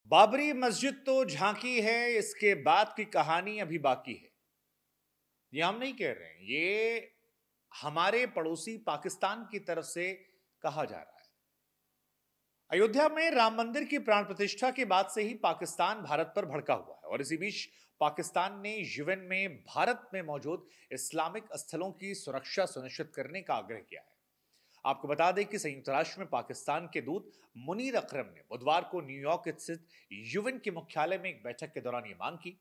बाबरी मस्जिद तो झांकी है, इसके बाद की कहानी अभी बाकी है। ये हम नहीं कह रहे हैं, ये हमारे पड़ोसी पाकिस्तान की तरफ से कहा जा रहा है। अयोध्या में राम मंदिर की प्राण प्रतिष्ठा के बाद से ही पाकिस्तान भारत पर भड़का हुआ है और इसी बीच पाकिस्तान ने यूएन में भारत में मौजूद इस्लामिक स्थलों की सुरक्षा सुनिश्चित करने का आग्रह किया है। आपको बता दें कि संयुक्त राष्ट्र में पाकिस्तान के दूत मुनीर अकरम ने बुधवार को न्यूयॉर्क स्थित यूएन के मुख्यालय में एक बैठक के दौरान ये मांग की।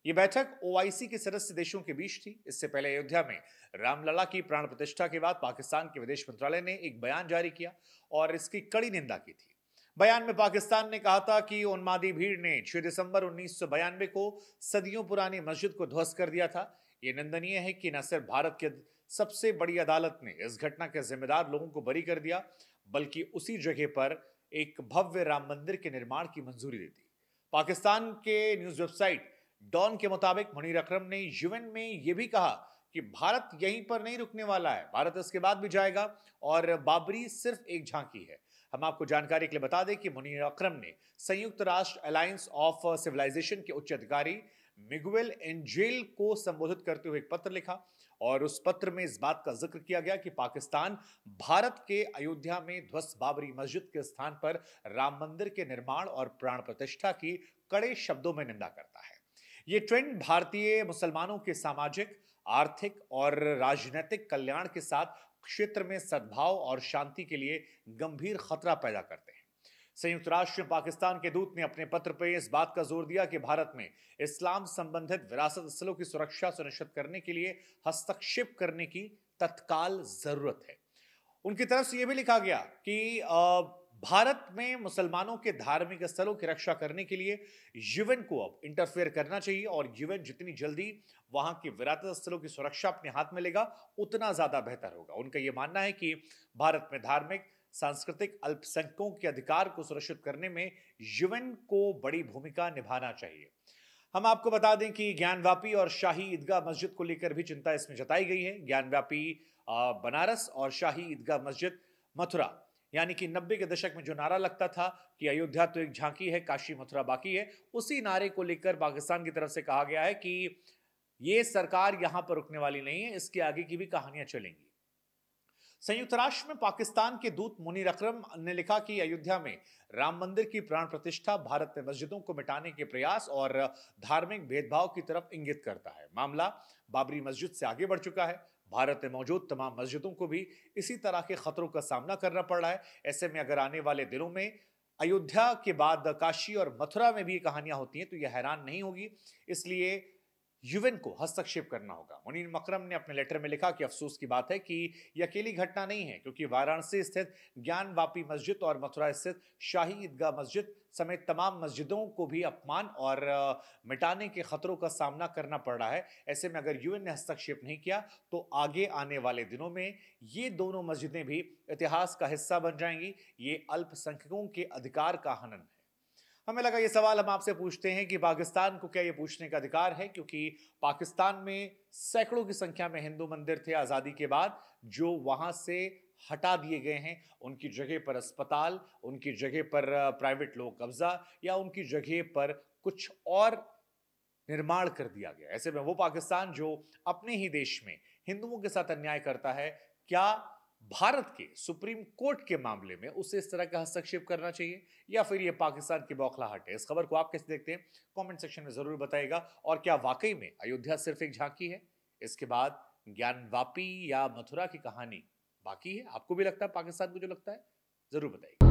ये बैठक ओआईसी के सदस्य देशों के बीच थी। इससे पहले अयोध्या में रामलला की प्राण प्रतिष्ठा के बाद पाकिस्तान के विदेश मंत्रालय ने एक बयान जारी किया और इसकी कड़ी निंदा की थी। बयान में पाकिस्तान ने कहा था कि उन्मादी भीड़ ने 6 दिसंबर 1992 को सदियों पुरानी मस्जिद को ध्वस्त कर दिया था। यह निंदनीय है कि न सिर्फ भारत की सबसे बड़ी अदालत ने इस घटना के जिम्मेदार लोगों को बरी कर दिया, बल्कि उसी जगह पर एक भव्य राम मंदिर के निर्माण की मंजूरी दी थी। पाकिस्तान के न्यूज वेबसाइट डॉन के मुताबिक मुनीर अकरम ने यूएन में यह भी कहा कि भारत यहीं पर नहीं रुकने वाला है, भारत इसके बाद भी जाएगा और बाबरी सिर्फ एक झांकी है। हम आपको जानकारी के लिए बता दें कि मुनीर अकरम ने संयुक्त राष्ट्र अलायंस ऑफ सिविलाइजेशन के उच्च अधिकारी मिगुएल एंजेल को संबोधित करते हुए एक पत्र लिखा और उस पत्र में इस बात का जिक्र किया गया कि पाकिस्तान भारत के अयोध्या में ध्वस्त बाबरी मस्जिद के स्थान पर राम मंदिर के निर्माण और प्राण प्रतिष्ठा की कड़े शब्दों में निंदा करता है। ये ट्रेंड भारतीय मुसलमानों के सामाजिक, आर्थिक और राजनीतिक कल्याण के साथ क्षेत्र में सद्भाव और शांति के लिए गंभीर खतरा पैदा करते हैं। संयुक्त राष्ट्र में पाकिस्तान के दूत ने अपने पत्र पर इस बात का जोर दिया कि भारत में इस्लाम संबंधित विरासत स्थलों की सुरक्षा सुनिश्चित करने के लिए हस्तक्षेप करने की तत्काल जरूरत है। उनकी तरफ से यह भी लिखा गया कि भारत में मुसलमानों के धार्मिक स्थलों की रक्षा करने के लिए यूएन को अब इंटरफेयर करना चाहिए और यूएन जितनी जल्दी वहां के विरासत स्थलों की सुरक्षा अपने हाथ में लेगा उतना ज्यादा बेहतर होगा। उनका यह मानना है कि भारत में धार्मिक सांस्कृतिक अल्पसंख्यकों के अधिकार को सुरक्षित करने में यूएन को बड़ी भूमिका निभाना चाहिए। हम आपको बता दें कि ज्ञानवापी और शाही ईदगाह मस्जिद को लेकर भी चिंता इसमें जताई गई है। ज्ञानवापी बनारस और शाही ईदगाह मस्जिद मथुरा, यानी कि 90 के दशक में जो नारा लगता था कि अयोध्या तो एक झांकी है, काशी मथुरा बाकी है, उसी नारे को लेकर पाकिस्तान की तरफ से कहा गया है कि यह सरकार यहां पर रुकने वाली नहीं है, इसके आगे की भी कहानियां चलेंगी। संयुक्त राष्ट्र में पाकिस्तान के दूत मुनीर अकरम ने लिखा कि अयोध्या में राम मंदिर की प्राण प्रतिष्ठा भारत में मस्जिदों को मिटाने के प्रयास और धार्मिक भेदभाव की तरफ इंगित करता है। मामला बाबरी मस्जिद से आगे बढ़ चुका है। भारत में मौजूद तमाम मस्जिदों को भी इसी तरह के खतरों का सामना करना पड़ रहा है। ऐसे में अगर आने वाले दिनों में अयोध्या के बाद काशी और मथुरा में भी कहानियां होती हैं तो यह हैरान नहीं होगी। इसलिए यूएन को हस्तक्षेप करना होगा। मुनीर अकरम ने अपने लेटर में लिखा कि अफसोस की बात है कि यह अकेली घटना नहीं है, क्योंकि वाराणसी स्थित ज्ञानवापी मस्जिद और मथुरा स्थित शाही ईदगाह मस्जिद समेत तमाम मस्जिदों को भी अपमान और मिटाने के खतरों का सामना करना पड़ रहा है। ऐसे में अगर यूएन ने हस्तक्षेप नहीं किया तो आगे आने वाले दिनों में ये दोनों मस्जिदें भी इतिहास का हिस्सा बन जाएंगी। ये अल्पसंख्यकों के अधिकार का हनन है। हमें लगा ये सवाल हम आपसे पूछते हैं कि पाकिस्तान को क्या ये पूछने का अधिकार है, क्योंकि पाकिस्तान में सैकड़ों की संख्या में हिंदू मंदिर थे आजादी के बाद जो वहां से हटा दिए गए हैं। उनकी जगह पर अस्पताल, उनकी जगह पर प्राइवेट लोग कब्जा या उनकी जगह पर कुछ और निर्माण कर दिया गया। ऐसे में वो पाकिस्तान जो अपने ही देश में हिंदुओं के साथ अन्याय करता है, क्या भारत के सुप्रीम कोर्ट के मामले में उसे इस तरह का हस्तक्षेप करना चाहिए या फिर यह पाकिस्तान की बौखलाहट है? इस खबर को आप कैसे देखते हैं कमेंट सेक्शन में जरूर बताइएगा। और क्या वाकई में अयोध्या सिर्फ एक झांकी है, इसके बाद ज्ञानवापी या मथुरा की कहानी बाकी है? आपको भी लगता है पाकिस्तान को जो लगता है, जरूर बताइए।